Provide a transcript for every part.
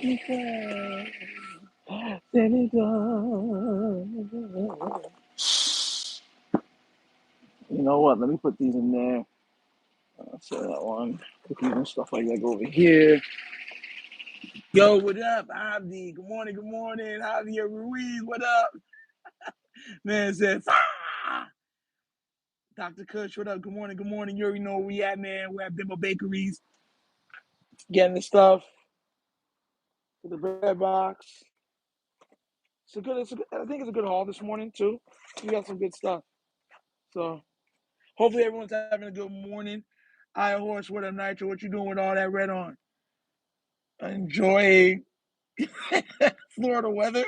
Let me go. You know what? Let me put these in there. So that one, cookies and stuff like that go over here. Yo, what up, Abdi? Good morning, Javier Ruiz, what up? Man says, Dr. Kush, what up? Good morning. You already know where we at, man. We're at Bimbo Bakeries, getting the stuff for the bread box. I think it's a good haul this morning, too. We got some good stuff. So, hopefully everyone's having a good morning. Horse, what up, Nitro? What you doing with all that red on? Enjoy Florida weather.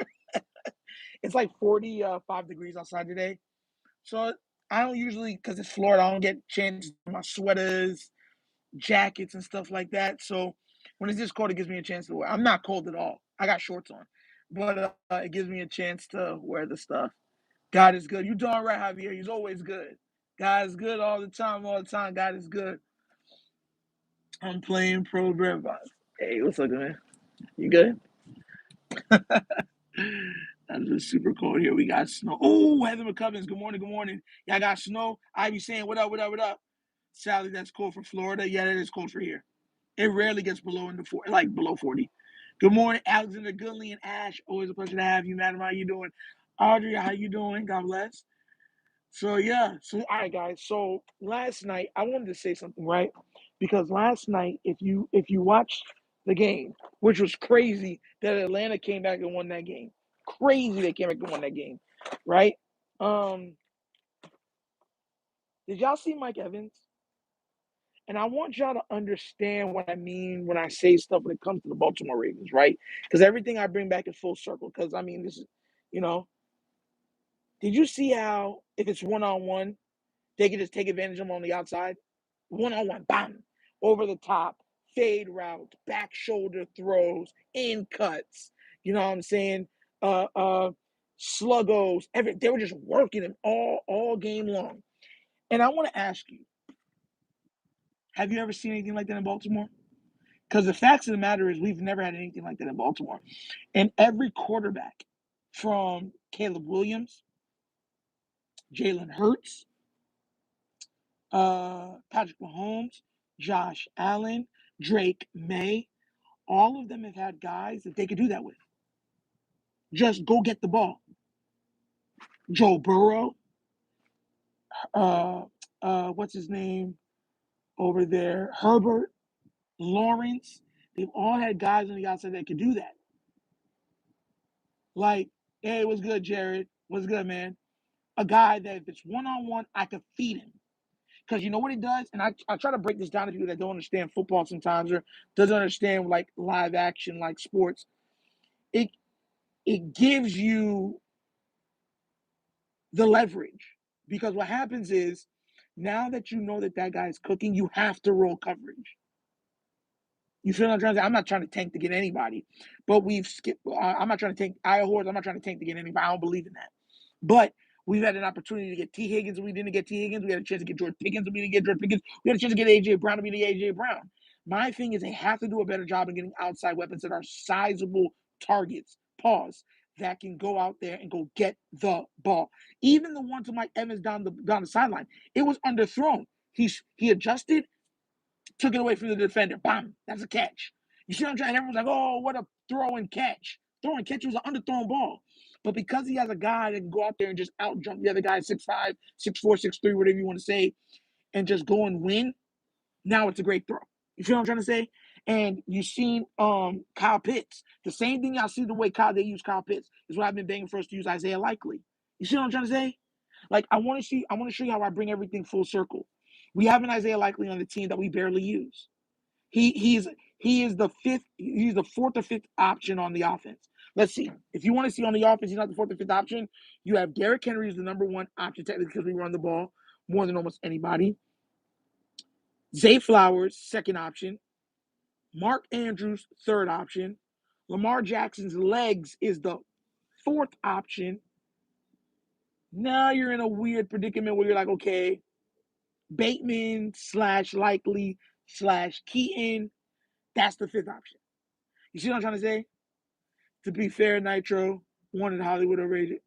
It's like 45 degrees outside today. So I don't usually, because it's Florida, I don't get chances to my sweaters, jackets, and stuff like that. So when it's this cold, it gives me a chance to wear. I'm not cold at all. I got shorts on. But it gives me a chance to wear the stuff. God is good. You doing right, Javier. He's always good. God is good all the time. God is good. I'm playing pro bread box. Hey, what's up, man? You good? That's just super cold here. We got snow. Oh, Heather McCubbins. Good morning. Y'all got snow. I be saying, what up? Sally, that's cold for Florida. Yeah, that is cold for here. It rarely gets below below 40. Good morning, Alexander Goodley and Ash. Always a pleasure to have you, madam. How you doing? Audrey, how you doing? God bless. So yeah. So all right, guys. So last night I wanted to say something, right? Because last night, if you watched the game, which was crazy that Atlanta came back and won that game. Crazy they came back and won that game, right? Um, did y'all see Mike Evans? And I want y'all to understand what I mean when I say stuff when it comes to the Baltimore Ravens, right? Because everything I bring back is full circle. Because I mean, this is, you know, did you see how if it's one on one, they can just take advantage of them on the outside? One on one, bam, over the top, fade route, back shoulder throws, in cuts. You know what I'm saying? Uh, uh, sluggos. They were just working him all game long. And I want to ask you, have you ever seen anything like that in Baltimore? Because the facts of the matter is we've never had anything like that in Baltimore. And every quarterback from Caleb Williams, Jalen Hurts, Patrick Mahomes, Josh Allen, Drake May, all of them have had guys that they could do that with. Just go get the ball. Joe Burrow, what's his name over there? Herbert, Lawrence. They've all had guys on the outside that could do that. Like, hey, what's good, Jared? What's good, man? A guy that if it's one-on-one, I could feed him. Because you know what it does? And I try to break this down to people that don't understand football sometimes or doesn't understand like live action, like sports. It gives you the leverage. Because what happens is now that you know that guy is cooking, you have to roll coverage. You feel what I'm trying to say? I'm not trying to tank to get anybody, but we've skipped. I'm not trying to tank Horse. I'm not trying to tank to get anybody. I don't believe in that. But we've had an opportunity to get T. Higgins, and we didn't get T. Higgins. We had a chance to get George Pickens, and we didn't get George Pickens. We had a chance to get A.J. Brown, and we didn't get A.J. Brown. My thing is they have to do a better job in getting outside weapons that are sizable targets, that can go out there and go get the ball. Even the one to Mike Evans down the sideline, it was underthrown. He adjusted, took it away from the defender. Bam, that's a catch. You see what I'm saying? Everyone's like, oh, what a throw and catch. Throw and catch was an underthrown ball. But because he has a guy that can go out there and just out jump the other guy 6'5", 6'4", 6'3", whatever you want to say, and just go and win, now it's a great throw. You feel what I'm trying to say? And you've seen Kyle Pitts. The same thing y'all see the way they use Kyle Pitts is what I've been begging for us to use Isaiah Likely. You see what I'm trying to say? Like I want to show you how I bring everything full circle. We have an Isaiah Likely on the team that we barely use. He is the fifth. He's the fourth or fifth option on the offense. Let's see. If you want to see on the offense, he's not the fourth or fifth option. You have Derrick Henry as the number one option technically because we run the ball more than almost anybody. Zay Flowers, second option. Mark Andrews, third option. Lamar Jackson's legs is the fourth option. Now you're in a weird predicament where you're like, okay, Bateman / Likely / Keaton, that's the fifth option. You see what I'm trying to say? To be fair, Nitro wanted Hollywood already.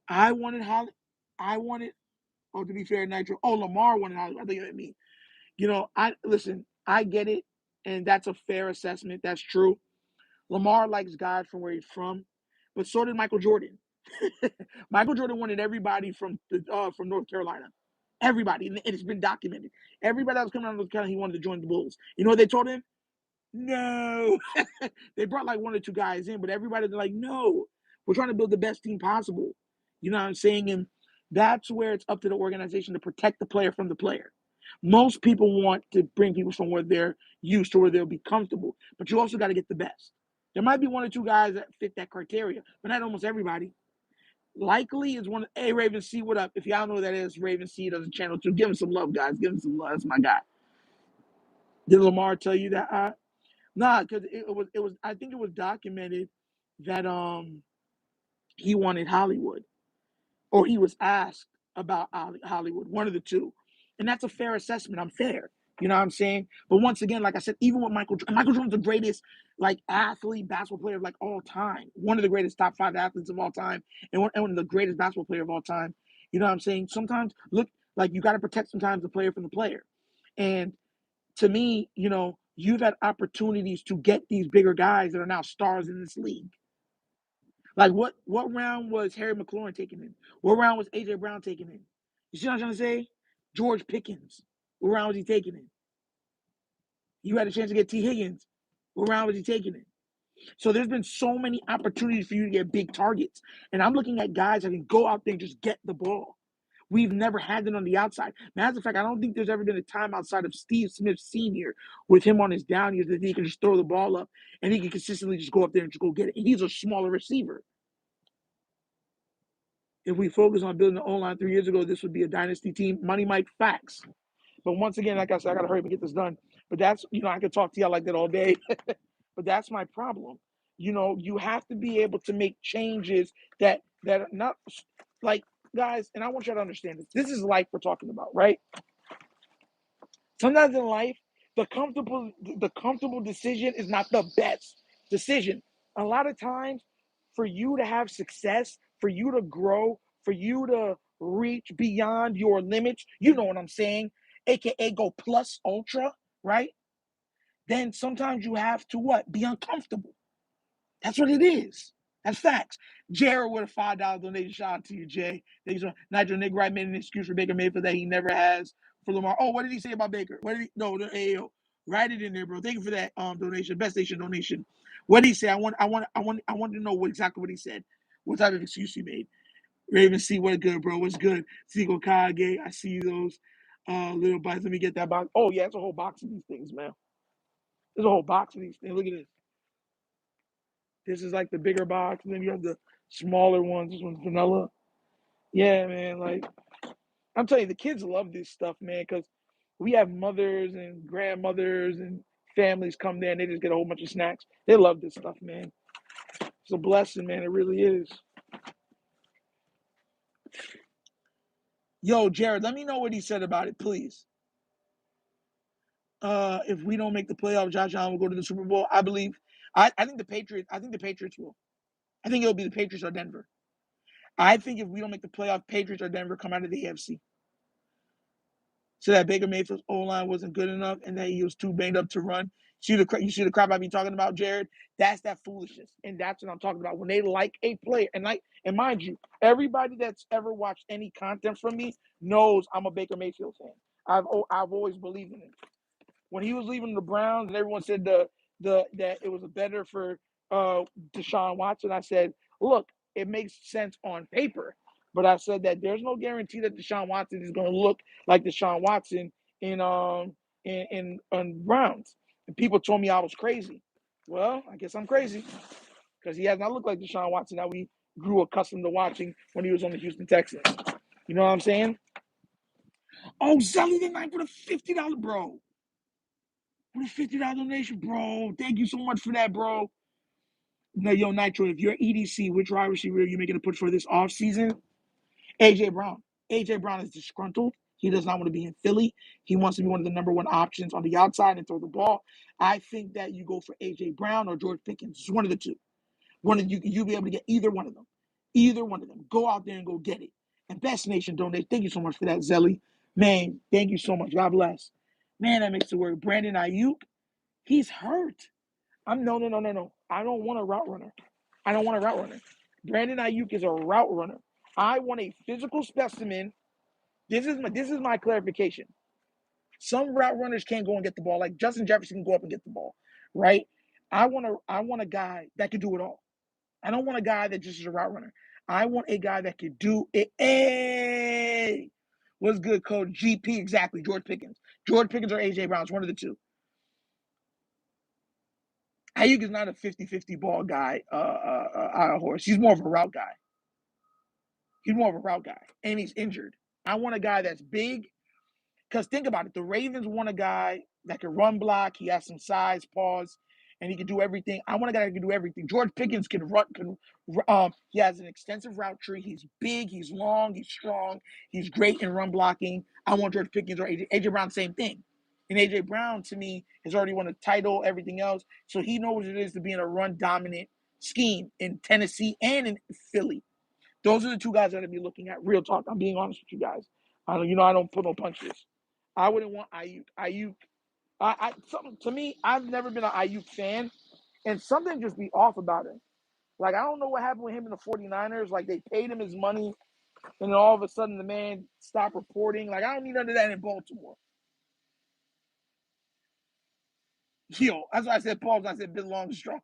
I wanted Holly. I wanted. Oh, to be fair, Nitro. Oh, Lamar wanted Hollywood. I think that me. I listen. I get it, and that's a fair assessment. That's true. Lamar likes guys from where he's from, but so did Michael Jordan. Michael Jordan wanted everybody from North Carolina. Everybody, and it's been documented. Everybody that was coming out of North Carolina, he wanted to join the Bulls. You know what they told him? No. They brought like one or two guys in, but everybody's like, no, we're trying to build the best team possible. You know what I'm saying? And that's where it's up to the organization to protect the player from the player. Most people want to bring people from where they're used to, where they'll be comfortable, but you also got to get the best. There might be one or two guys that fit that criteria, but not almost everybody. Likely is one. Hey, Raven C, what up? If y'all know who that is, Raven C does a channel too. Give him some love, guys. Give him some love. That's my guy. Did Lamar tell you that? Nah, because it was. I think it was documented that he wanted Hollywood, or he was asked about Hollywood, one of the two, and that's a fair assessment. I'm fair. You know what I'm saying? But once again, like I said, even with Michael Jordan's the greatest like athlete, basketball player of like all time. One of the greatest top 5 athletes of all time, and one of the greatest basketball player of all time. You know what I'm saying? Sometimes look like you got to protect sometimes the player from the player, and to me, you've had opportunities to get these bigger guys that are now stars in this league. Like what round was Harry McLaurin taken in? What round was AJ Brown taken in? You see what I'm trying to say? George Pickens. What round was he taken in? You had a chance to get T. Higgins. What round was he taken in? So there's been so many opportunities for you to get big targets. And I'm looking at guys that can go out there and just get the ball. We've never had it on the outside. Matter of fact, I don't think there's ever been a time outside of Steve Smith Sr. with him on his down years that he can just throw the ball up and he can consistently just go up there and just go get it. And he's a smaller receiver. If we focus on building the O-line 3 years ago, this would be a dynasty team. Money Mike facts. But once again, like I said, I got to hurry up and get this done. But that's, I could talk to y'all like that all day. But that's my problem. You have to be able to make changes that are not like, guys, and I want you to understand this. This is life we're talking about, right? Sometimes in life, the comfortable decision is not the best decision. A lot of times, for you to have success, for you to grow, for you to reach beyond your limits, you know what I'm saying, aka go plus ultra, right? Then sometimes you have to what? Be uncomfortable. That's what it is. That's facts. Jared with a $5 donation. Shout out to you, Jay. Thanks for Nigel Nick Wright made an excuse for Baker Mayfield that he never has for Lamar. Oh, what did he say about Baker? What did he? No, AO. Write it in there, bro. Thank you for that donation. Best station donation. What did he say? I want to know exactly what he said. What type of excuse he made. Raven C, what good, bro? What's good? Seagull Kage. I see those little bites. Let me get that box. Oh yeah, it's a whole box of these things, man. There's a whole box of these things. Look at this. This is like the bigger box, and then you have the smaller ones. This one's vanilla. Yeah, man. Like I'm telling you, the kids love this stuff, man, because we have mothers and grandmothers and families come there and they just get a whole bunch of snacks. They love this stuff, man. It's a blessing, man. It really is. Yo, Jared, let me know what he said about it, please. If we don't make the playoffs, Josh Allen will go to the Super Bowl. I believe. I think the Patriots. I think the Patriots will. I think it'll be the Patriots or Denver. I think if we don't make the playoff, Patriots or Denver come out of the AFC. So that Baker Mayfield's O-line wasn't good enough and that he was too banged up to run. You see the crap I be talking about, Jared? That's that foolishness. And that's what I'm talking about. When they like a player, and mind you, everybody that's ever watched any content from me knows I'm a Baker Mayfield fan. I've always believed in him. When he was leaving the Browns and everyone said that it was better for Deshaun Watson, I said, look, it makes sense on paper. But I said that there's no guarantee that Deshaun Watson is going to look like Deshaun Watson in Browns. And people told me I was crazy. Well, I guess I'm crazy because he has not looked like Deshaun Watson that we grew accustomed to watching when he was on the Houston Texans. You know what I'm saying? Oh, Zelly tonight with a $50, bro. With a $50 donation, bro. Thank you so much for that, bro. No, yo, Nitro, if you're EDC, which wide receiver are you making a push for this offseason? AJ Brown. AJ Brown is disgruntled. He does not want to be in Philly. He wants to be one of the number one options on the outside and throw the ball. I think that you go for A.J. Brown or George Pickens. It's one of the two. One of you'll be able to get either one of them. Either one of them. Go out there and go get it. And Best Nation Donate. Thank you so much for that, Zelly. Man, thank you so much. God bless. Man, that makes it work. Brandon Ayuk, he's hurt. No. I don't want a route runner. I don't want a route runner. Brandon Ayuk is a route runner. I want a physical specimen. This is my clarification. Some route runners can't go and get the ball. Like Justin Jefferson can go up and get the ball, right? I want a guy that can do it all. I don't want a guy that just is a route runner. I want a guy that can do it. Hey, what's good, Coach? GP, exactly. George Pickens. George Pickens or A.J. Brown. It's one of the two. Ayuk is not a 50-50 ball guy on a horse. He's more of a route guy. And he's injured. I want a guy that's big. Because think about it, the Ravens want a guy that can run block. He has some size, pause, and he can do everything. I want a guy that can do everything. George Pickens can run. He has an extensive route tree. He's big. He's long. He's strong. He's great in run blocking. I want George Pickens or AJ Brown, same thing. And AJ Brown, to me, has already won a title, everything else. So he knows what it is to be in a run dominant scheme in Tennessee and in Philly. Those are the two guys that I'd be looking at. Real talk. I'm being honest with you guys. I don't pull no punches. I wouldn't want Ayuk. To me, I've never been an Ayuk fan, and something just be off about him. Like, I don't know what happened with him and the 49ers. Like, they paid him his money, and then all of a sudden the man stopped reporting. Like, I don't need none of that in Baltimore. Yo, that's why I said pause. I said been long and strong.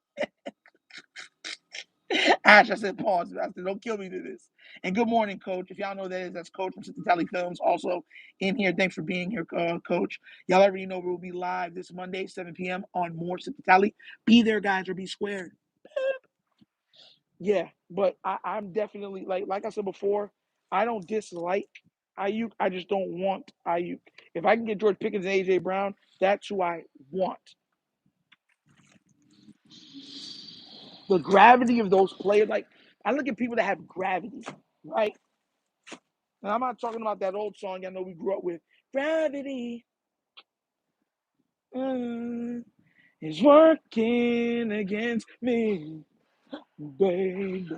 Ash, I said pause. I said, don't kill me to this. And good morning, Coach. If y'all know that is, that's Coach from Cincinnati Films. Also in here. Thanks for being here, Coach. Y'all already know we'll be live this Monday, 7 p.m. on More Cincinnati. Be there, guys, or be squared. Yeah, but I'm definitely, like I said before, I don't dislike Ayuk. I just don't want Ayuk. If I can get George Pickens and A.J. Brown, that's who I want. The gravity of those players, like, I look at people that have gravity, right? And I'm not talking about that old song I know we grew up with. Gravity is working against me, babe.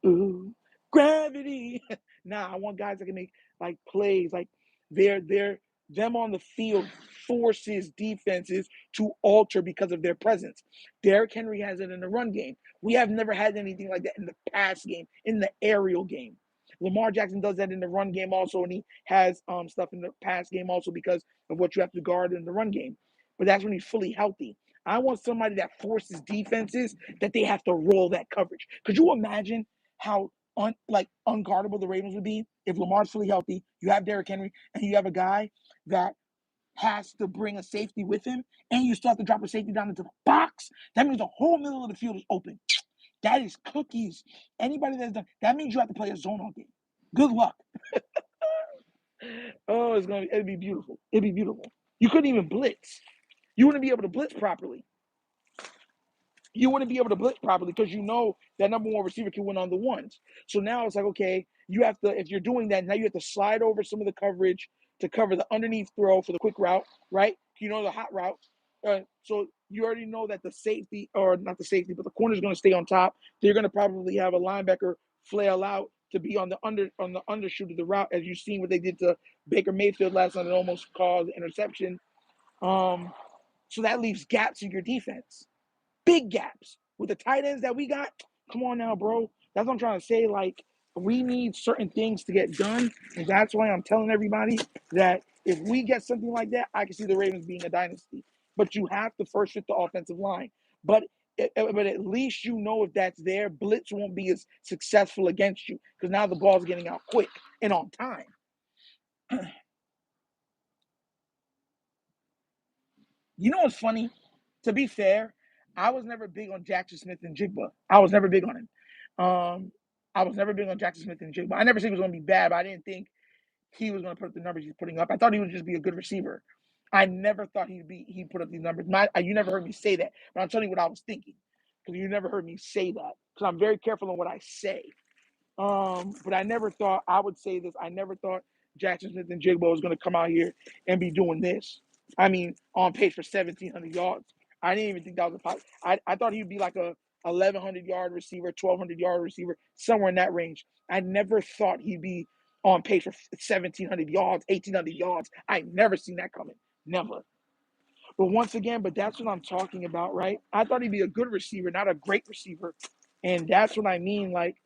Ooh, gravity. Nah, I want guys that can make like plays, like they're them on the field forces defenses to alter because of their presence. Derrick Henry has it in the run game. We have never had anything like that in the pass game, in the aerial game. Lamar Jackson does that in the run game also, and he has stuff in the pass game also because of what you have to guard in the run game. But that's when he's fully healthy. I want somebody that forces defenses that they have to roll that coverage. Could you imagine how unguardable the Ravens would be if Lamar's fully healthy? You have Derrick Henry, and you have a guy that has to bring a safety with him, and you still have to drop a safety down into the box. That means the whole middle of the field is open. That is cookies. Anybody that's done that means you have to play a zone all game. Good luck. Oh, it'd be beautiful. It'd be beautiful. You couldn't even blitz. You wouldn't be able to blitz properly. Because you know that number one receiver can win on the ones. So now it's like, okay, you have to, if you're doing that, now you have to slide over some of the coverage to cover the underneath throw for the quick route, right? You know, the hot route. So you already know that the safety, or not the safety, but the corner is going to stay on top. So you're going to probably have a linebacker flail out to be on the undershoot of the route, as you've seen what they did to Baker Mayfield last night and almost caused interception. So that leaves gaps in your defense. Big gaps with the tight ends that we got. Come on now, bro. That's what I'm trying to say. Like, we need certain things to get done, and that's why I'm telling everybody that if we get something like that, I can see the Ravens being a dynasty. But you have to first fit the offensive line. But at least you know if that's there, blitz won't be as successful against you because now the ball's getting out quick and on time. You know what's funny? To be fair, I was never big on Jackson Smith and Jigba. I was never big on him. I was never big on Jackson Smith and Jigba. I never said he was going to be bad, but I didn't think he was going to put up the numbers he's putting up. I thought he would just be a good receiver. I never thought he'd put up these numbers. You never heard me say that, but I'm telling you what I was thinking because you never heard me say that because I'm very careful on what I say. But I never thought, I would say this, I never thought Jackson Smith and Jigbo was going to come out here and be doing this. I mean, on pace for 1,700 yards. I didn't even think that was a possible. I thought he'd be like a 1,100 yard receiver, 1,200 yard receiver, somewhere in that range. I never thought he'd be on pace for 1,700 yards, 1,800 yards. I never seen that coming. Never. But once again, but that's what I'm talking about, right? I thought he'd be a good receiver, not a great receiver. And that's what I mean. Like,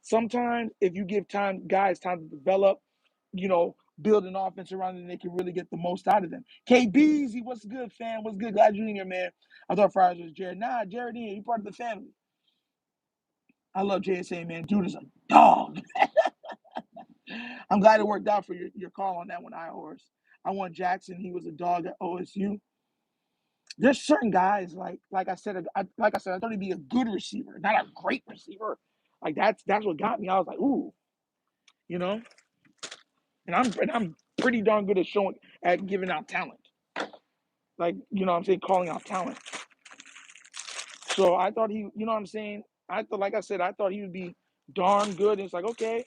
sometimes if you give guys time to develop, build an offense around them, they can really get the most out of them. KBZ, what's good, fam? What's good? Glad you're in here, man. I thought Friars was Jared. Nah, Jared in here. He's part of the family. I love JSA, man. Dude is a dog. I'm glad it worked out for your call on that one, IORS. I want Jackson. He was a dog at OSU. There's certain guys like I said, I thought he'd be a good receiver, not a great receiver. Like that's what got me. I was like, ooh, you know. And I'm pretty darn good at giving out talent. Like, what I'm saying, calling out talent. So I thought he, you know what I'm saying? Like I said, I thought he would be darn good. And it's like, okay,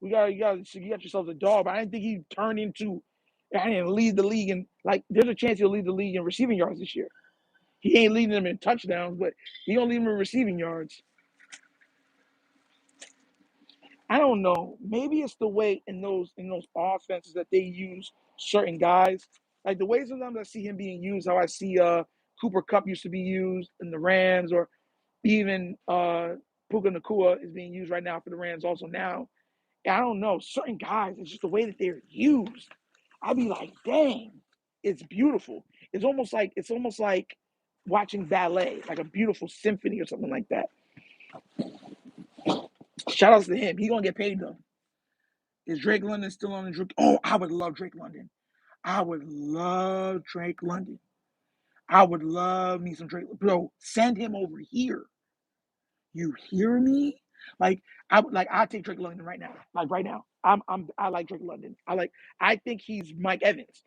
you got yourself a dog, but I didn't think he'd turn into, I didn't lead the league, and like there's a chance he'll lead the league in receiving yards this year. He ain't leading them in touchdowns, but he don't lead them in receiving yards. I don't know. Maybe it's the way in those offenses that they use certain guys. Like the way sometimes I see him being used, how I see Cooper Kupp used to be used in the Rams, or even Puka Nacua is being used right now for the Rams also now. I don't know. Certain guys, it's just the way that they're used. I'll be like, dang, it's beautiful. It's almost like watching ballet, like a beautiful symphony or something like that. Shout outs to him. He gonna get paid though. Is Drake London still on the Drake? Oh, I would love Drake London. I would love Drake London. I would love me some Drake. Bro, send him over here. You hear me? Like I take Drake London right now. Like right now. I like Drake London. I think he's Mike Evans.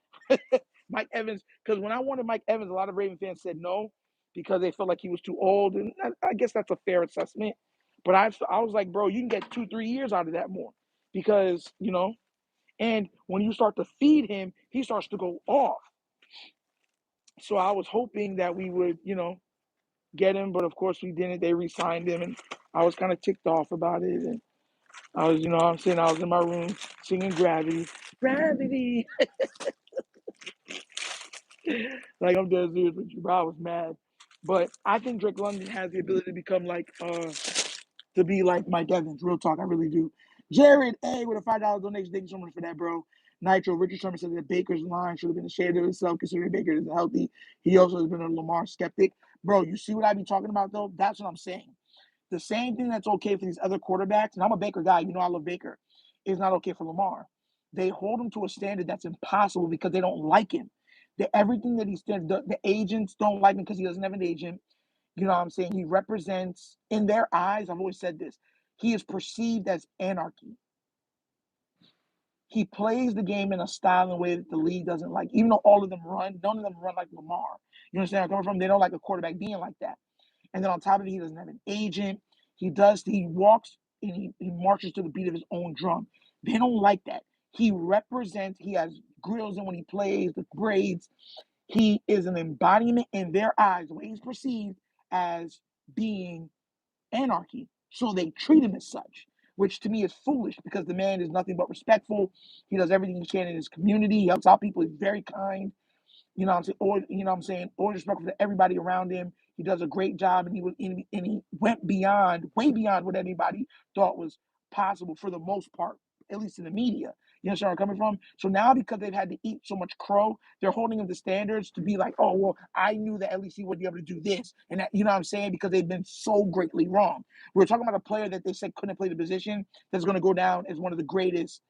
Mike Evans, because when I wanted Mike Evans, a lot of Raven fans said no because they felt like he was too old. And I guess that's a fair assessment. But I was like, bro, you can get 2-3 years out of that more. Because, and when you start to feed him, he starts to go off. So I was hoping that we would, get him, but of course we didn't. They re-signed him, and I was kind of ticked off about it. And I was, I'm saying, I was in my room singing Gravity. Gravity. Like, I'm dead serious with you, bro. I was mad. But I think Drake London has the ability to become to be like Mike Evans. Real talk, I really do. Jared A with a $5 donation. Thank you so much for that, bro. Nitro, Richard Sherman said that Baker's line should have been ashamed of himself considering Baker isn't healthy. He also has been a Lamar skeptic. Bro, you see what I be talking about, though? That's what I'm saying. The same thing that's okay for these other quarterbacks, and I'm a Baker guy, I love Baker, is not okay for Lamar. They hold him to a standard that's impossible because they don't like him. Everything that he's done, the agents don't like him because he doesn't have an agent. You know what I'm saying? He represents, in their eyes, I've always said this, he is perceived as anarchy. He plays the game in a style and way that the league doesn't like. Even though all of them run, none of them run like Lamar. You understand where I'm coming from? They don't like a quarterback being like that. And then on top of it, he doesn't have an agent. He walks and he marches to the beat of his own drum. They don't like that. He represents, he has grills in when he plays, the braids. He is an embodiment in their eyes, the way he's perceived as being anarchy. So they treat him as such, which to me is foolish because the man is nothing but respectful. He does everything he can in his community. He helps out people. He's very kind. Always respectful to everybody around him. He does a great job, and he went beyond, way beyond what anybody thought was possible for the most part, at least in the media. You understand where I'm coming from? So now, because they've had to eat so much crow, they're holding him to standards to be like, oh, well, I knew that at least he would be able to do this. And that, you know what I'm saying? Because they've been so greatly wrong. We're talking about a player that they said couldn't play the position that's going to go down as one of the greatest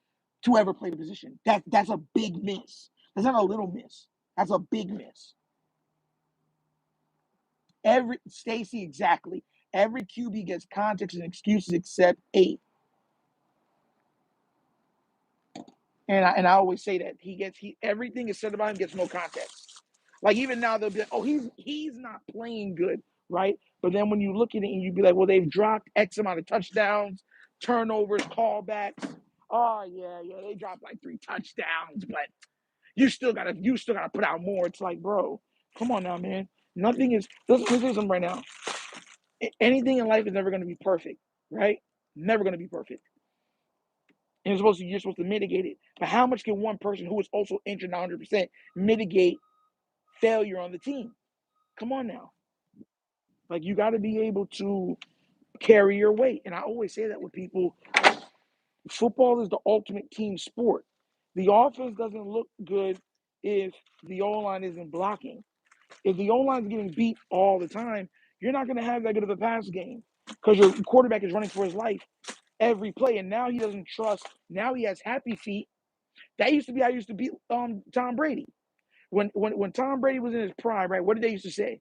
to ever play the position. That's a big miss. That's not a little miss. That's a big miss. Exactly. Every QB gets context and excuses except 8. And I always say that everything is said about him gets no context. Like even now they'll be like, oh, he's not playing good, right? But then when you look at it and you be like, well, they've dropped X amount of touchdowns turnovers, callbacks. Oh yeah, they dropped like 3 touchdowns, but you still gotta put out more. It's like, bro, come on now, man. Nothing is. Let's say something right now. Anything in life is never gonna be perfect, right? Never gonna be perfect. And you're supposed to mitigate it. But how much can one person who is also injured 100% mitigate failure on the team? Come on now. Like, you got to be able to carry your weight. And I always say that with people. Football is the ultimate team sport. The offense doesn't look good if the O-line isn't blocking. If the O-line is getting beat all the time, you're not going to have that good of a pass game because your quarterback is running for his life every play. And now he doesn't trust. Now he has happy feet. That used to be how I used to beat Tom Brady. When Tom Brady was in his prime, right? What did they used to say?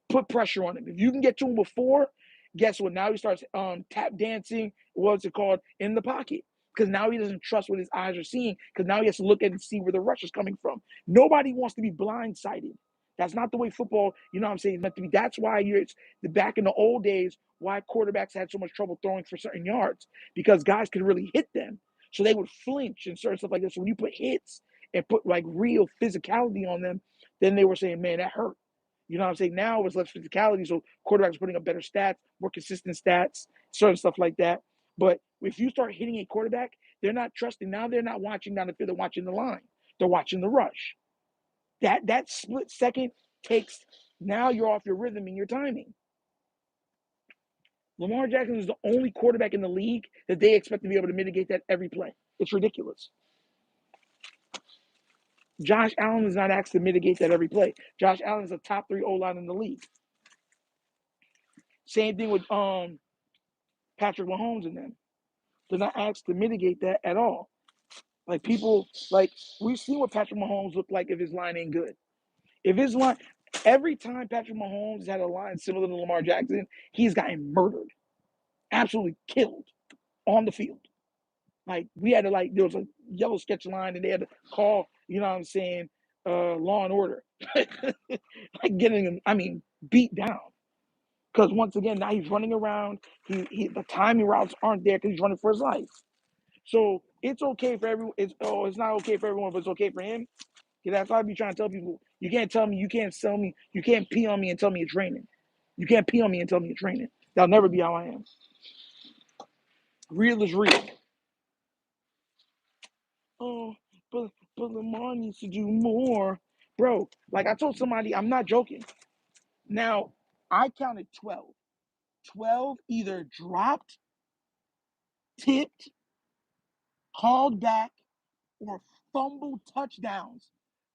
Put pressure on him. If you can get to him before, guess what? Now he starts tap dancing. What's it called? In the pocket. Because now he doesn't trust what his eyes are seeing. Because now he has to look at and see where the rush is coming from. Nobody wants to be blindsided. That's not the way football, you know what I'm saying, is meant to be. That's why it's the back in the old days, why quarterbacks had so much trouble throwing for certain yards. Because guys could really hit them. So they would flinch and certain stuff like this. So when you put hits and put like real physicality on them, then they were saying, man, that hurt. You know what I'm saying? Now it's less physicality, so quarterbacks are putting up better stats, more consistent stats, certain stuff like that. But if you start hitting a quarterback, they're not trusting. Now they're not watching down the field, they're watching the line. They're watching the rush. That split second takes, now you're off your rhythm and your timing. Lamar Jackson is the only quarterback in the league that they expect to be able to mitigate that every play. It's ridiculous. Josh Allen is not asked to mitigate that every play. Josh Allen is a top 3 O-line in the league. Same thing with Patrick Mahomes and them. They're not asked to mitigate that at all. Like, people, like, we've seen what Patrick Mahomes looked like if his line ain't good. If his line, every time Patrick Mahomes had a line similar to Lamar Jackson, he's gotten murdered, absolutely killed on the field. Like, we had to, like, there was a yellow sketch line and they had to call, you know what I'm saying, Law and Order. Like, getting him, beat down. Because once again, now he's running around. The timing routes aren't there because he's running for his life. So it's okay for everyone. It's not okay for everyone, but it's okay for him. Because that's why I be trying to tell people, you can't tell me, you can't sell me, you can't pee on me and tell me it's raining. You can't pee on me and tell me it's raining. That'll never be how I am. Real is real. Oh, but Lamar needs to do more. Bro, like I told somebody, I'm not joking. Now, I counted 12. 12 either dropped, tipped, called back, or fumbled touchdowns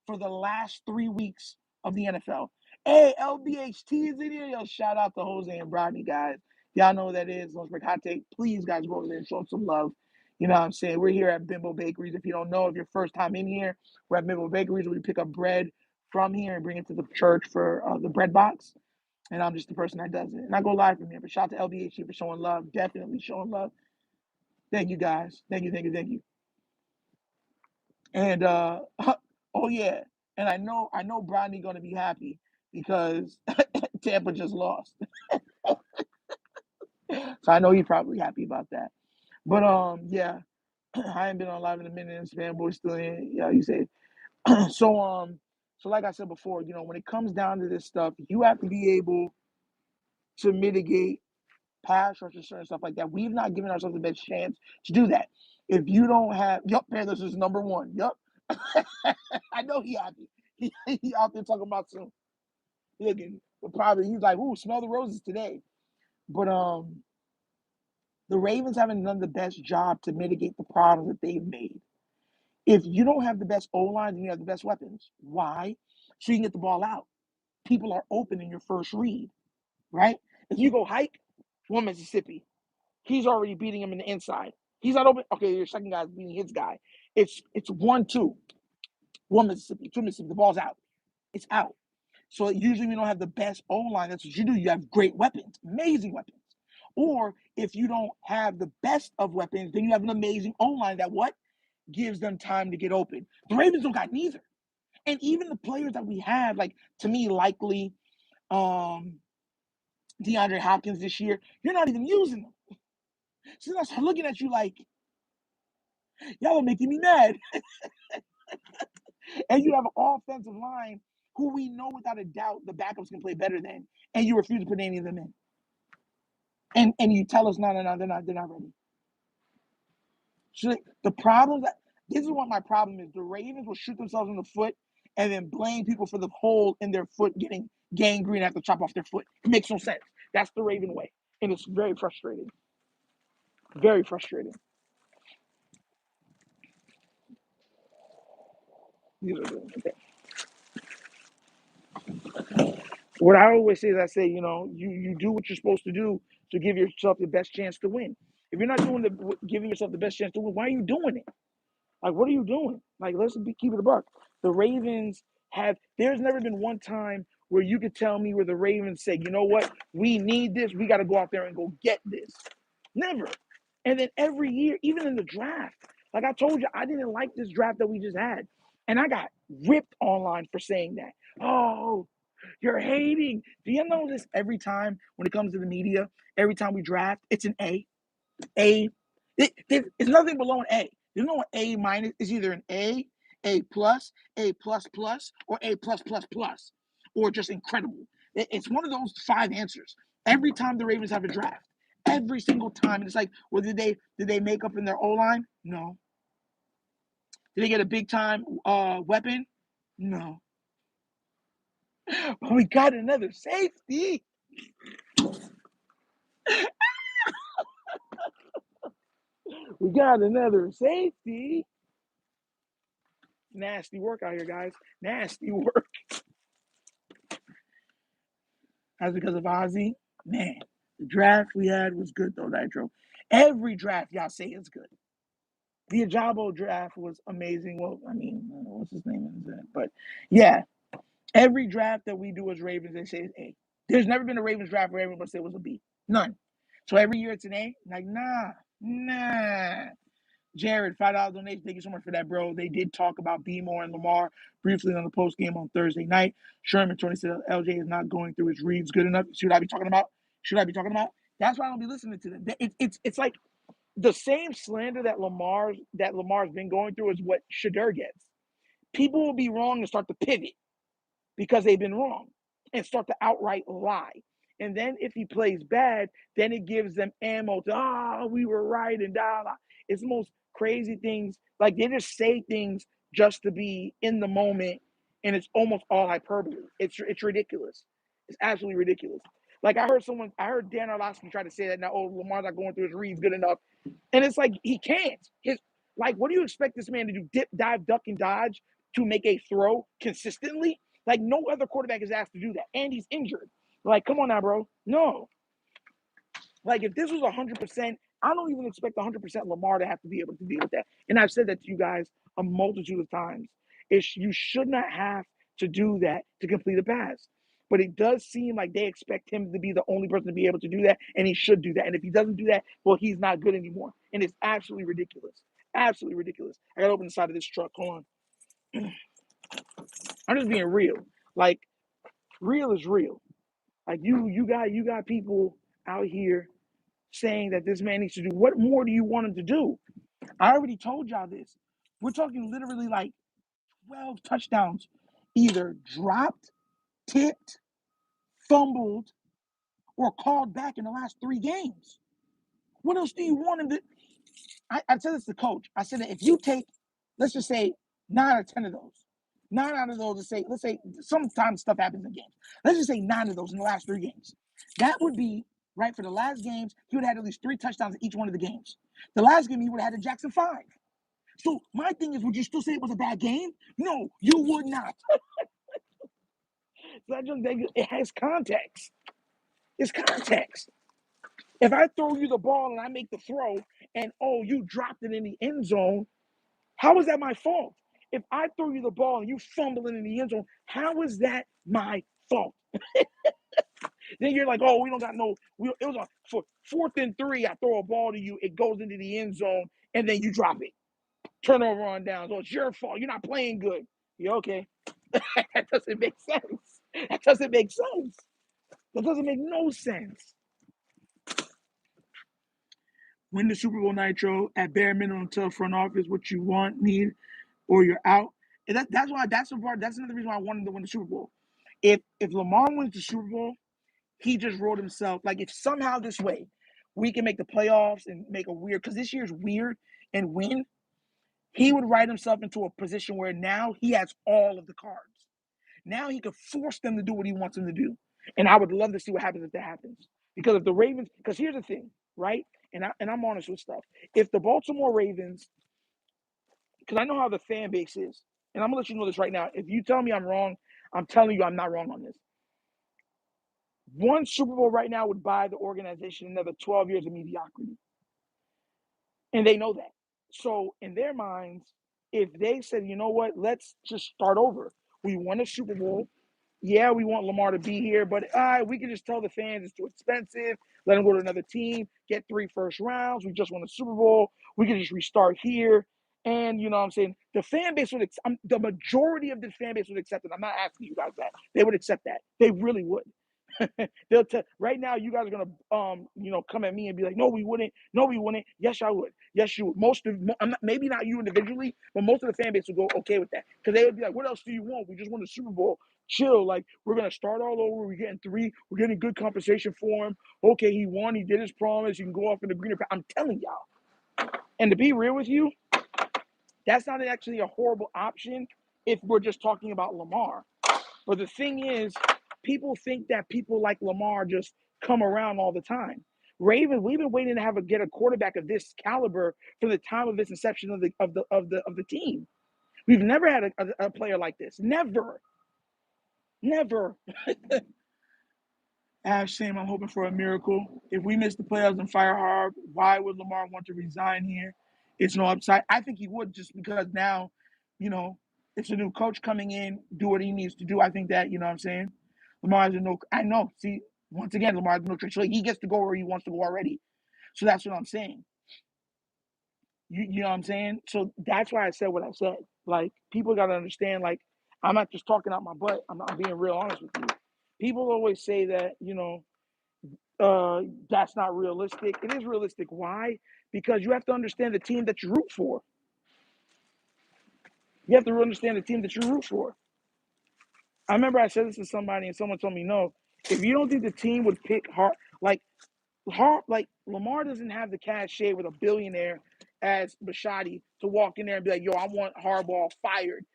for the last 3 weeks of the NFL. Hey, LBHT is in here. Yo, shout out to Jose and Rodney, guys. Y'all know what that is. Lunchbreak Hot Take. Please, guys, go over there and show them some love. You know what I'm saying? We're here at Bimbo Bakeries. If you don't know, if you're first time in here, we're at Bimbo Bakeries where we pick up bread from here and bring it to the church for the bread box. And I'm just the person that does it. And I go live from here. But shout out to LBHT for showing love. Definitely showing love. Thank you, guys. Thank you. And oh yeah, and I know Bronny gonna be happy because Tampa just lost. So I know he's probably happy about that. But yeah, I ain't been on live in a minute and fanboy still in. Yeah, you say so like I said before, you know, when it comes down to this stuff, you have to be able to mitigate pass rush and certain stuff like that. We've not given ourselves the best chance to do that. If you don't have, Panthers is number 1. Yup. I know he happy. He out there talking about some looking. Probably he's like, "Ooh, smell the roses today." But the Ravens haven't done the best job to mitigate the problems that they've made. If you don't have the best O line, then you have the best weapons. Why? So you can get the ball out. People are open in your first read, right? If you go hike, one Mississippi, he's already beating him in the inside. He's not open. Okay, your second guy's beating his guy. It's 1-2. One Mississippi, 2 Mississippi. The ball's out. It's out. So usually we don't have the best O-line. That's what you do. You have great weapons, amazing weapons. Or if you don't have the best of weapons, then you have an amazing O-line that what? Gives them time to get open. The Ravens don't got neither. And even the players that we have, like, to me, likely DeAndre Hopkins this year, you're not even using them. She's not looking at you like, y'all are making me mad. And you have an offensive line who we know without a doubt the backups can play better than, and you refuse to put any of them in. And you tell us, no, they're not ready. So the problem, this is what my problem is. The Ravens will shoot themselves in the foot and then blame people for the hole in their foot getting gangrene and have to chop off their foot. It makes no sense. That's the Raven way. And it's very frustrating. Very frustrating. Okay. What I always say is I say, you do what you're supposed to do to give yourself the best chance to win. If you're not giving yourself the best chance to win, why are you doing it? Like, what are you doing? Like, keep it a buck. The Ravens there's never been one time where you could tell me where the Ravens said, you know what, we need this. We got to go out there and go get this. Never. And then every year, even in the draft, like I told you, I didn't like this draft that we just had. And I got ripped online for saying that. Oh, you're hating. Do you know this every time when it comes to the media, every time we draft, it's an A? A. It's nothing below an A. There's no A minus. It's either an A plus, A plus plus, or A plus plus plus, or just incredible. It's one of those 5 answers. Every time the Ravens have a draft, every single time, and it's like, well, did they make up in their O line? No. Did they get a big time weapon? No. But we got another safety. We got another safety. Nasty work out here, guys. Nasty work. That's because of Ozzy. Man, the draft we had was good, though, Nitro. Every draft, y'all say is good. The Ajabo draft was amazing. Well, I mean, I don't know what's his name is that. But, yeah, every draft that we do as Ravens, they say is A. There's never been a Ravens draft where everyone say it was a B. None. So every year it's an A. Like, nah. Jared, $5 donation. Thank you so much for that, bro. They did talk about B-More and Lamar briefly on the post game on Thursday night. Sherman 20 said LJ is not going through his reads good enough. Should I be talking about? That's why I don't be listening to them. It's like the same slander that Lamar's been going through is what Shadur gets. People will be wrong and start to pivot because they've been wrong and start to outright lie. And then if he plays bad, then it gives them ammo to, we were right and da. It's the most crazy things. Like they just say things just to be in the moment, and it's almost all hyperbole. It's ridiculous. It's absolutely ridiculous. Like I heard Dan Orlovsky try to say that now, Lamar's not going through his reads good enough. And it's like he can't. What do you expect this man to do? Dip, dive, duck, and dodge to make a throw consistently? Like no other quarterback is asked to do that, and he's injured. Like, come on now, bro. No. Like, if this was 100%, I don't even expect 100% Lamar to have to be able to deal with that. And I've said that to you guys a multitude of times. You should not have to do that to complete a pass. But it does seem like they expect him to be the only person to be able to do that, and he should do that. And if he doesn't do that, well, he's not good anymore. And it's absolutely ridiculous. Absolutely ridiculous. I got to open the side of this truck. Hold on. I'm just being real. Like, real is real. Like you got people out here saying that this man needs to do. What more do you want him to do? I already told y'all this. We're talking literally like 12 touchdowns, either dropped, tipped, fumbled, or called back in the last 3 games. What else do you want him to? I said this to coach. I said that if you take, let's just say 9 or 10 of those, 9 out of those, let's say sometimes stuff happens in games. Let's just say 9 of those in the last 3 games. That would be, right, for the last games, he would have had at least 3 touchdowns in each one of the games. The last game, he would have had a Jackson 5. So my thing is, would you still say it was a bad game? No, you would not. So it has context. It's context. If I throw you the ball and I make the throw and, you dropped it in the end zone, how is that my fault? If I throw you the ball and you fumble it in the end zone, how is that my fault? Then you're like, we don't got no. It was for 4th and 3. I throw a ball to you, it goes into the end zone, and then you drop it. Turnover on downs. So it's your fault. You're not playing good. Yeah, okay. That doesn't make sense. That doesn't make no sense. win the Super Bowl Nitro, at bare minimum tell front office what you want, need, or you're out. And that's another reason why I wanted to win the Super Bowl. If Lamar wins the Super Bowl, he just wrote himself. Like, if somehow this way we can make the playoffs and make a weird, because this year's weird, and win, he would write himself into a position where now he has all of the cards. Now he could force them to do what he wants them to do. And I would love to see what happens if that happens. Because if the Ravens, because here's the thing, right? And I'm honest with stuff. If the Baltimore Ravens, because I know how the fan base is, and I'm gonna let you know this right now. If you tell me I'm wrong, I'm telling you I'm not wrong on this. One Super Bowl right now would buy the organization another 12 years of mediocrity. And they know that. So in their minds, if they said, you know what, let's just start over. We won a Super Bowl. Yeah, we want Lamar to be here, but we can just tell the fans it's too expensive. Let him go to another team, get 3 first rounds. We just won a Super Bowl. We can just restart here. And you know what I'm saying? The fan base would, the majority of the fan base would accept it. I'm not asking you guys that. They would accept that. They really would. They'll tell right now. You guys are gonna come at me and be like, no, we wouldn't. No, we wouldn't. Yes, I would. Yes, you would. Maybe not you individually, but most of the fan base would go okay with that because they would be like, what else do you want? We just won the Super Bowl. Chill. Like, we're gonna start all over. We're getting 3. We're getting good compensation for him. Okay, he won. He did his promise. You can go off in the greener. I'm telling y'all. And to be real with you, that's not actually a horrible option if we're just talking about Lamar. But the thing is, people think that people like Lamar just come around all the time. Ravens, we've been waiting to get a quarterback of this caliber from the time of its inception of the team. We've never had a player like this. Never. Ash Sam, I'm hoping for a miracle. If we miss the playoffs and fire hard, why would Lamar want to resign here? It's no upside. I think he would, just because now, you know, it's a new coach coming in, do what he needs to do. I think that, you know what I'm saying? Lamar has I know. See, once again, Lamar has no trade. So he gets to go where he wants to go already. So that's what I'm saying. You know what I'm saying? So that's why I said what I said. Like, people got to understand, like, I'm not just talking out my butt. I'm being real honest with you. People always say that, that's not realistic. It is realistic. Why? Because you have to understand the team that you root for. You have to understand the team that you root for. I remember I said this to somebody, and someone told me, no, if you don't think the team would pick like Lamar doesn't have the cachet with a billionaire as Bishotti to walk in there and be like, yo, I want Harbaugh fired.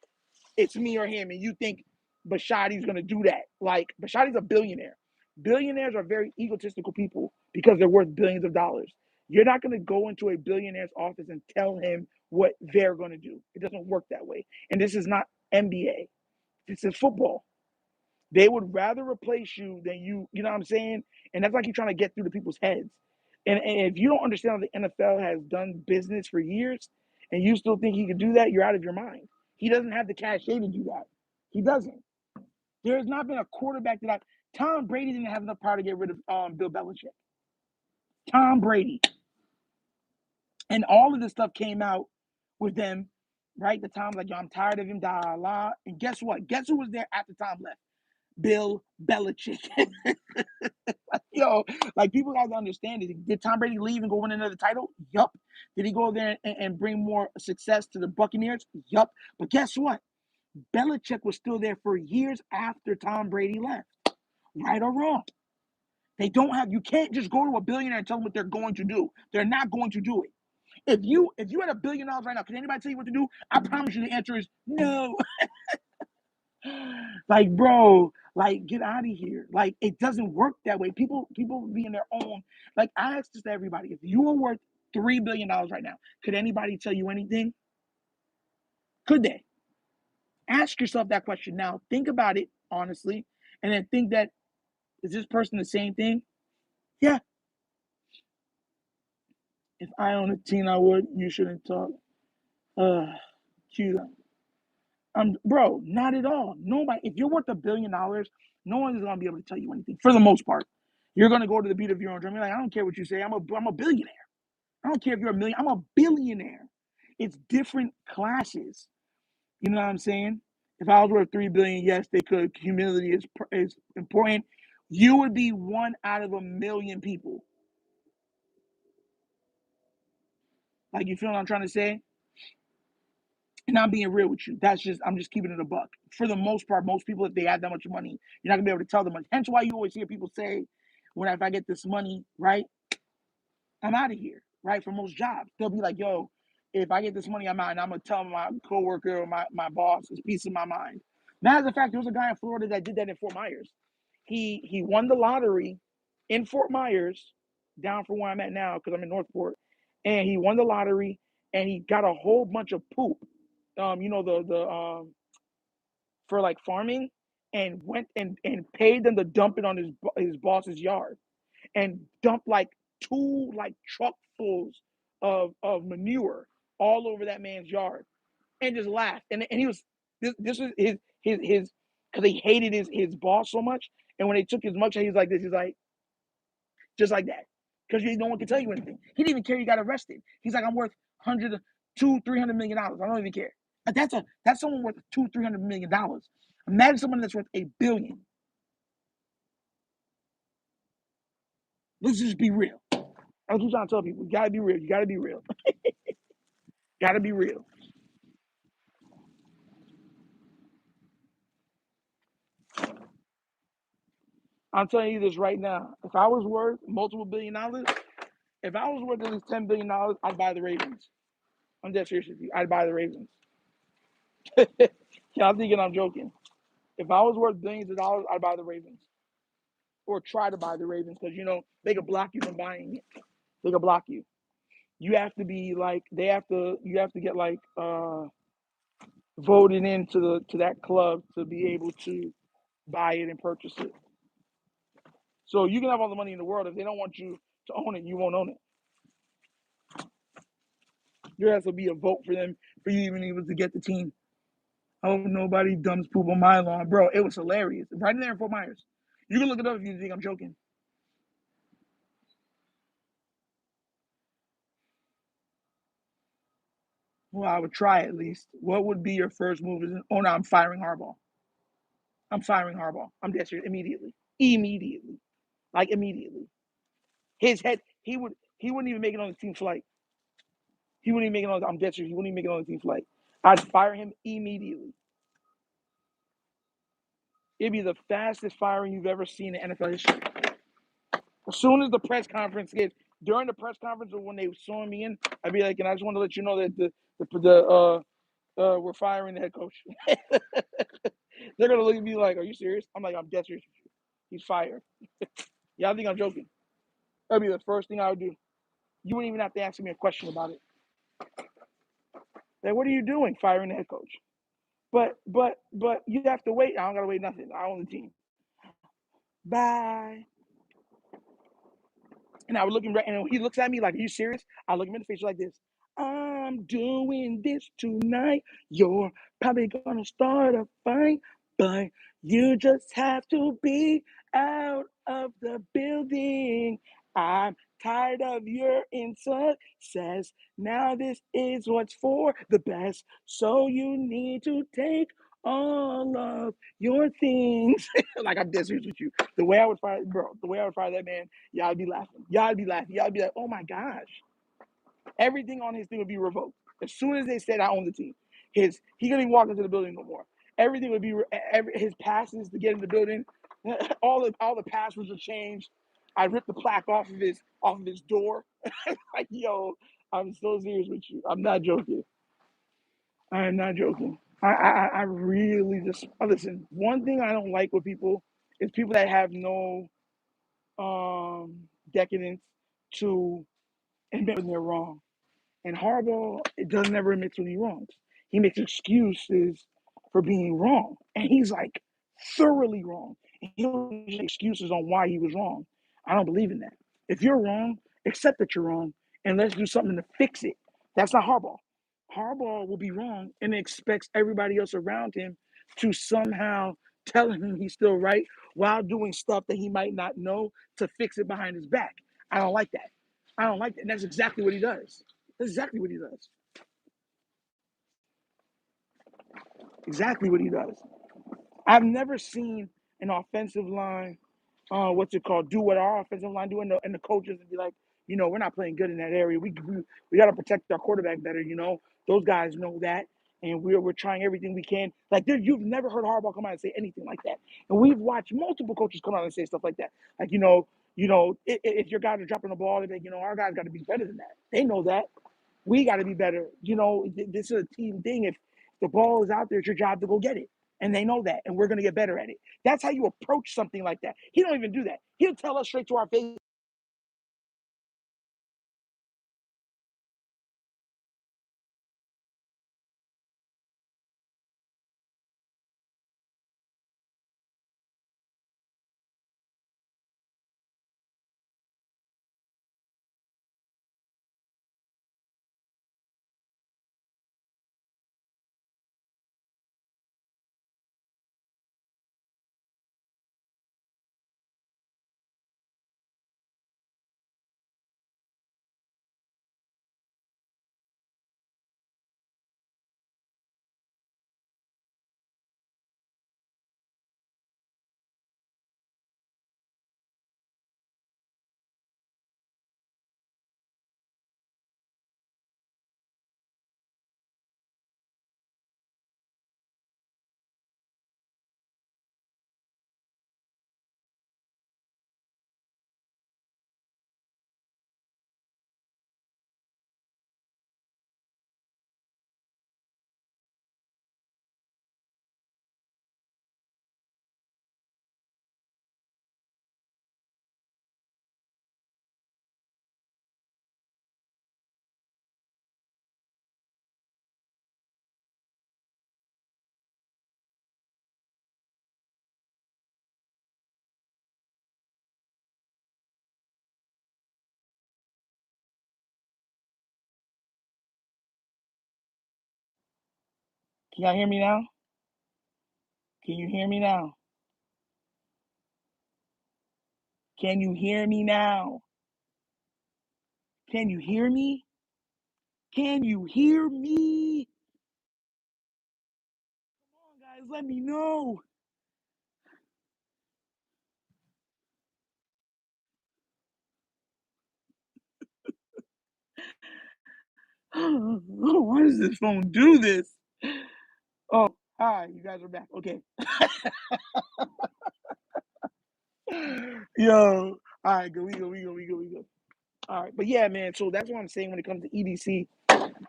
It's me or him. And you think Bashotti's going to do that. Like, Bashotti's a billionaire. Billionaires are very egotistical people because they're worth billions of dollars. You're not going to go into a billionaire's office and tell him what they're going to do. It doesn't work that way. And this is not NBA. This is football. They would rather replace you than you know what I'm saying? And that's like you're trying to get through to people's heads. And if you don't understand how the NFL has done business for years and you still think he could do that, you're out of your mind. He doesn't have the cachet to do that. He doesn't. There has not been a quarterback Tom Brady didn't have enough power to get rid of Bill Belichick. Tom Brady. And all of this stuff came out with them, right? The Tom's like, yo, I'm tired of him, da. And guess what? Guess who was there after Tom left? Bill Belichick. Yo, like, people got to understand it. Did Tom Brady leave and go win another title? Yup. Did he go there and bring more success to the Buccaneers? Yup. But guess what? Belichick was still there for years after Tom Brady left. Right or wrong? You can't just go to a billionaire and tell them what they're going to do. They're not going to do it. If you had $1 billion right now, can anybody tell you what to do? I promise you the answer is no. Like, bro, like, get out of here. Like, it doesn't work that way. People be in their own. Like, I ask this to everybody. If you were worth $3 billion right now, could anybody tell you anything? Could they? Ask yourself that question now. Think about it honestly, and then think that, is this person the same thing? Yeah. If I own a team, I would. You shouldn't talk. Cue them. Bro, not at all. Nobody. If you're worth $1 billion, no one is gonna be able to tell you anything. For the most part, you're gonna go to the beat of your own drum. You're like, I don't care what you say. I'm a billionaire. I don't care if you're a million. I'm a billionaire. It's different classes. You know what I'm saying? If I was worth $3 billion, yes, they could. Humility is important. You would be one out of a million people. Like, you feel what I'm trying to say? And I'm being real with you. I'm just keeping it a buck. For the most part, most people, if they have that much money, you're not gonna be able to tell them much. Hence why you always hear people say, if I get this money, right, I'm out of here, right? For most jobs, they'll be like, yo, if I get this money, I'm out, and I'm gonna tell my coworker or my boss, it's peace of my mind. Matter of fact, there was a guy in Florida that did that in Fort Myers. He won the lottery in Fort Myers, down from where I'm at now, because I'm in Northport, and he won the lottery, and he got a whole bunch of poop, the for like farming, and went and paid them to dump it on his boss's yard, and dumped like two like truckfuls of manure all over that man's yard, and just laughed. And he was this was his because he hated his boss so much. And when they took his mugshot, he's like this. He's like, just like that, because no one can tell you anything. He didn't even care. He got arrested. He's like, I'm worth 300 million dollars. I don't even care. That's someone worth $300 million. Imagine someone that's worth $1 billion. Let's just be real. That's what I'm trying to tell people. You gotta be real. You gotta be real. Gotta be real. I'm telling you this right now. If I was worth multiple $1 billion, if I was worth at least $10 billion, I'd buy the Ravens. I'm dead serious with you. I'd buy the Ravens. Y'all thinking I'm joking? If I was worth billions of dollars, I'd buy the Ravens, or try to buy the Ravens, because they could block you from buying it. They could block you. You have to be like You have to get like voted into to that club to be able to buy it and purchase it. So you can have all the money in the world. If they don't want you to own it, you won't own it. There has to be a vote for them for you even able to get the team. I hope nobody dumps poop on my lawn, bro. It was hilarious. Right in there in Fort Myers. You can look it up if you think I'm joking. Well, I would try at least. What would be your first move? Oh no, I'm firing Harbaugh. I'm firing Harbaugh. I'm dead serious immediately. Immediately. Like immediately. His head, he wouldn't even make it on the team flight. He wouldn't even make it on. I'm dead serious. He wouldn't even make it on the team flight. I'd fire him immediately. It'd be the fastest firing you've ever seen in NFL history. As soon as the press conference gets, during the press conference or when they saw me in, I'd be like, and I just want to let you know that we're firing the head coach. They're gonna look at me like, are you serious? I'm like, I'm dead serious. He's fired. Yeah, I think I'm joking. That'd be the first thing I would do. You wouldn't even have to ask me a question about it. Like, what are you doing firing the head coach? But you have to wait. I don't gotta wait nothing. I own the team. Bye. And I would look him right, and when he looks at me like, are you serious? I look him in the face like this. I'm doing this tonight. You're probably gonna start a fight, but you just have to be out of the building. I'm tired of your success. Now this is what's for the best. So you need to take all of your things. Like, I'm dead serious with you. The way I would fire, bro, the way I would fire that man, y'all would be laughing. Y'all would be laughing. Y'all would be like, oh my gosh. Everything on his thing would be revoked. As soon as they said I own the team, he couldn't even walk into the building no more. Everything would be his passes to get in the building. All the passwords would change. I ripped the plaque off of his door. Like, yo, I'm so serious with you. I'm not joking. I am not joking. I really just listen. One thing I don't like with people is people that have no decadence to admit when they're wrong. And Harbaugh, it doesn't ever admit when he's wrong. He makes excuses for being wrong, and he's like thoroughly wrong. And he'll make excuses on why he was wrong. I don't believe in that. If you're wrong, accept that you're wrong, and let's do something to fix it. That's not Harbaugh. Harbaugh will be wrong and expects everybody else around him to somehow tell him he's still right while doing stuff that he might not know to fix it behind his back. I don't like that. I don't like that. And that's exactly what he does. That's exactly what he does. Exactly what he does. I've never seen an offensive line, what's it called, do what our offensive line do, and the coaches would be like, we're not playing good in that area. We got to protect our quarterback better. Those guys know that, and we're trying everything we can. Like, you've never heard Harbaugh come out and say anything like that, and we've watched multiple coaches come out and say stuff like that. Like, if your guys are dropping the ball, they're like, our guys got to be better than that. They know that. We got to be better. This is a team thing. If the ball is out there, it's your job to go get it. And they know that, and we're going to get better at it. That's how you approach something like that. He don't even do that. He'll tell us straight to our face. Can y'all hear me now? Can you hear me now? Can you hear me now? Can you hear me? Can you hear me? Come on, guys, let me know. Why does this phone do this? Oh, hi, you guys are back. Okay. Yo, all right, good. We go. All right, but yeah, man. So that's what I'm saying when it comes to EDC.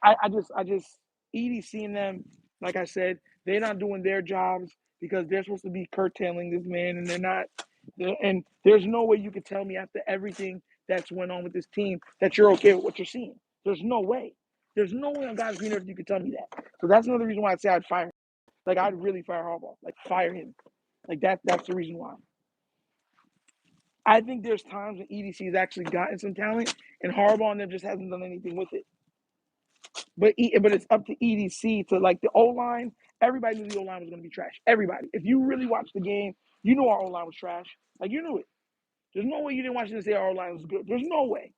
I just EDC and them, like I said, they're not doing their jobs because they're supposed to be curtailing this man, and they're not. And there's no way you could tell me after everything that's went on with this team that you're okay with what you're seeing. There's no way. There's no way on God's green earth you could tell me that. So that's another reason why I say I'd fire him. Like, I'd really fire Harbaugh. Like, fire him. Like, that's the reason why. I think there's times when EDC has actually gotten some talent, and Harbaugh and them just hasn't done anything with it. But it's up to EDC to, like, the O line. Everybody knew the O line was going to be trash. Everybody. If you really watched the game, you knew our O line was trash. Like, you knew it. There's no way you didn't watch it and say our O line was good. There's no way.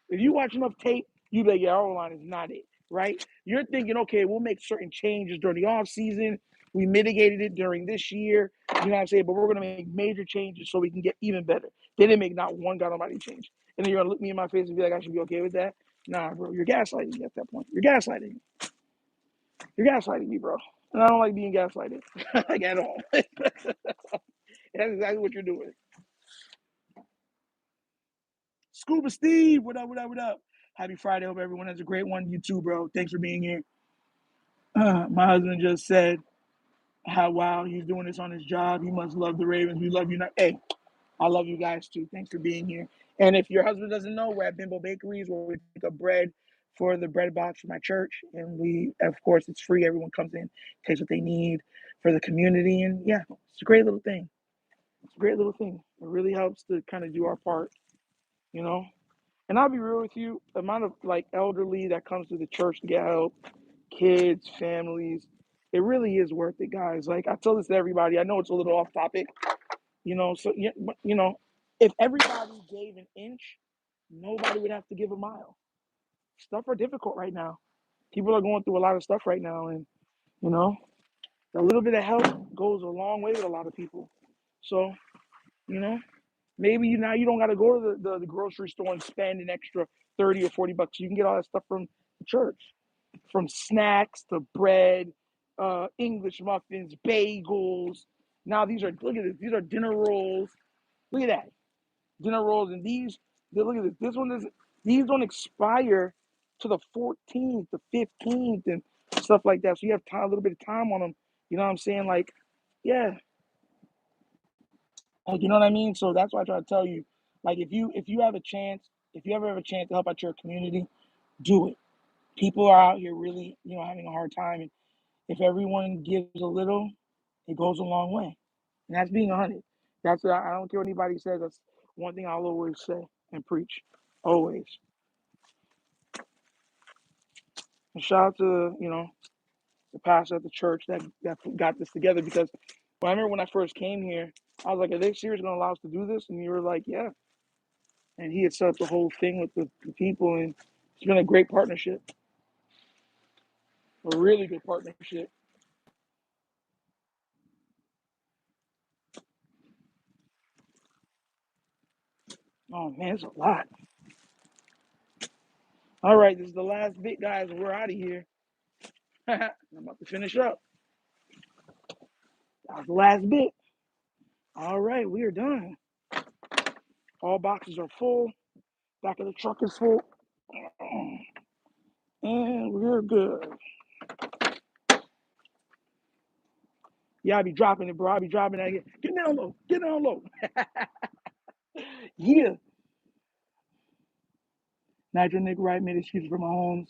If you watch enough tape, you'd be like, yeah, our O line is not it, right? You're thinking, okay, we'll make certain changes during the off season. We mitigated it during this year. You know what I'm saying? But we're going to make major changes so we can get even better. They didn't make not one God Almighty change. And then you're going to look me in my face and be like, I should be okay with that? Nah, bro, you're gaslighting me at that point. You're gaslighting me. You're gaslighting me, bro. And I don't like being gaslighted, like, at all. That's exactly what you're doing. Scuba Steve, what up, what up, what up? Happy Friday. Hope everyone has a great one. You too, bro. Thanks for being here. My husband just said how, wow, he's doing this on his job. He must love the Ravens. We love you. Hey, I love you guys too. Thanks for being here. And if your husband doesn't know, we're at Bimbo Bakeries where we pick up bread for the bread box for my church. And we, of course, it's free. Everyone comes in, takes what they need for the community. And yeah, it's a great little thing. It's a great little thing. It really helps to kind of do our part, you know? And I'll be real with you, the amount of, like, elderly that comes to the church to get help, kids, families, it really is worth it, guys. Like, I tell this to everybody. I know it's a little off topic, so yeah, but, if everybody gave an inch, nobody would have to give a mile. Stuff are difficult right now. People are going through a lot of stuff right now, and you know, a little bit of help goes a long way with a lot of people. So, you know, Maybe you don't got to go to the grocery store and spend an extra 30 or 40 bucks. You can get all that stuff from the church, from snacks to bread, English muffins, bagels. Now look at this. These are dinner rolls. Look at that, dinner rolls, and look at this. These don't expire to the 14th, the 15th, and stuff like that. So you have time, a little bit of time on them. You know what I'm saying? Like, yeah, like, you know what I mean. So that's why I try to tell you, like, if you have a chance, if you ever have a chance to help out your community, do it. People are out here really, having a hard time, and if everyone gives a little, it goes a long way. And that's being 100. I don't care what anybody says. That's one thing I'll always say and preach, always. And shout out to the pastor at the church that got this together, because I remember when I first came here, I was like, "Are they seriously going to allow us to do this?" And you were like, "Yeah." And he had set up the whole thing with the people, and it's been a great partnership, a really good partnership. Oh man, it's a lot. All right, this is the last bit, guys. We're out of here. I'm about to finish up. That was the last bit. All right, we are done. All boxes are full. Back of the truck is full. And we're good. Yeah, I be dropping it, bro. I be dropping that. Get down low. Get down low. Yeah. Nigel Nick Wright made excuses for Mahomes.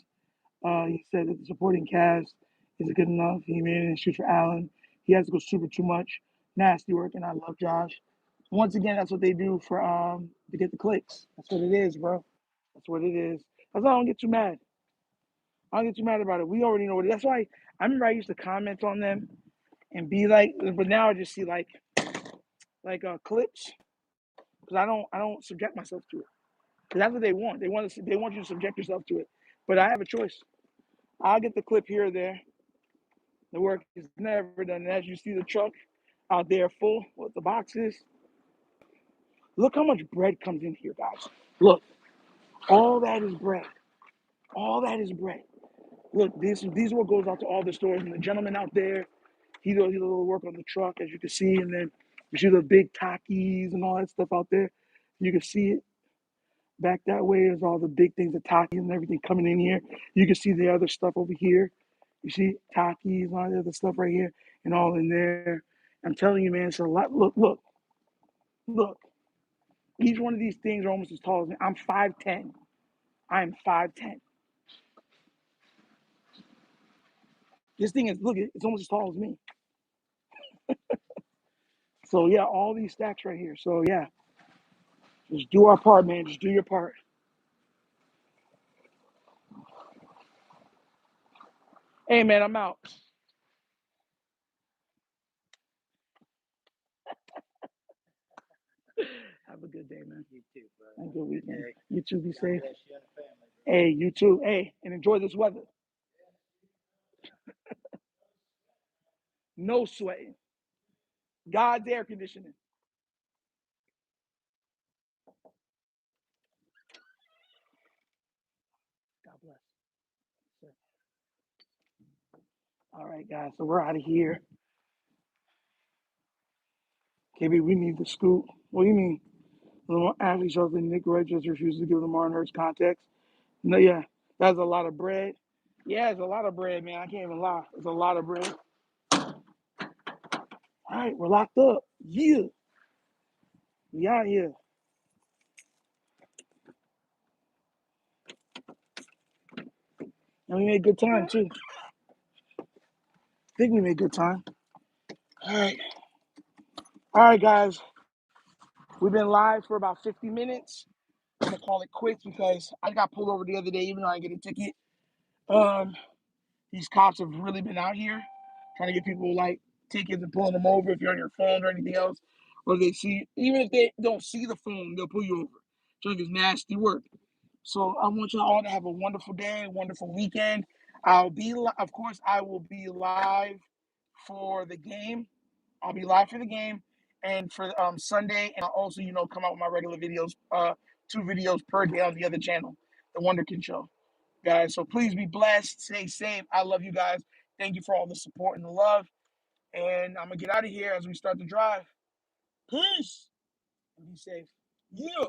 He said that the supporting cast isn't good enough. He made an excuse for Allen. He has to go super too much. Nasty work, and I love Josh. Once again, that's what they do for to get the clicks. That's what it is, bro. That's what it is. That's why I don't get too mad. I don't get too mad about it. We already know what it is. That's why I remember I used to comment on them and be like, but now I just see clips, because I don't subject myself to it. Because that's what they want. They want you to subject yourself to it. But I have a choice. I'll get the clip here or there. The work is never done. And as you see the truck out there full with the boxes, look how much bread comes in here, guys. Look, all that is bread. All that is bread. Look, these are what goes out to all the stores. And the gentleman out there, he does a little work on the truck, as you can see. And then you see the big Takis and all that stuff out there. You can see it. Back that way is all the big things, the Takis and everything coming in here. You can see the other stuff over here. You see Takis and all the other stuff right here and all in there. I'm telling you, man, it's a lot. Look. Each one of these things are almost as tall as me. I'm 5'10". I'm 5'10". This thing is, look, it's almost as tall as me. So, yeah, all these stacks right here. So, yeah, just do our part, man. Just do your part. Hey, man, I'm out. Have a good day, man. You too, bro. Have a good weekend. Okay. You too. Be safe. Hey, you too. Hey, and enjoy this weather. No sweating. God's air conditioning. God bless. All right, guys. So we're out of here. KB, we need the scoop. What do you mean? Lamar Ashley shows that Nick Wright just refuses to give Lamar and Hurts context. No, yeah, that's a lot of bread. Yeah, it's a lot of bread, man. I can't even lie. It's a lot of bread. All right, we're locked up. Yeah. We out here. And we made good time, too. I think we made good time. All right. All right, guys. We've been live for about 50 minutes. I'm going to call it quits because I got pulled over the other day, even though I didn't get a ticket. These cops have really been out here trying to get people tickets and pulling them over if you're on your phone or anything else. Or they see, even if they don't see the phone, they'll pull you over. So it's nasty work. So I want you all to have a wonderful day, wonderful weekend. Of course, I will be live for the game. I'll be live for the game. and for Sunday, and I'll also, come out with my regular videos, 2 videos per day on the other channel, the Wunderkind Show, guys. So please be blessed, stay safe. I love you guys. Thank you for all the support and the love. And I'm gonna get out of here as we start the drive. Peace and be safe. Yeah.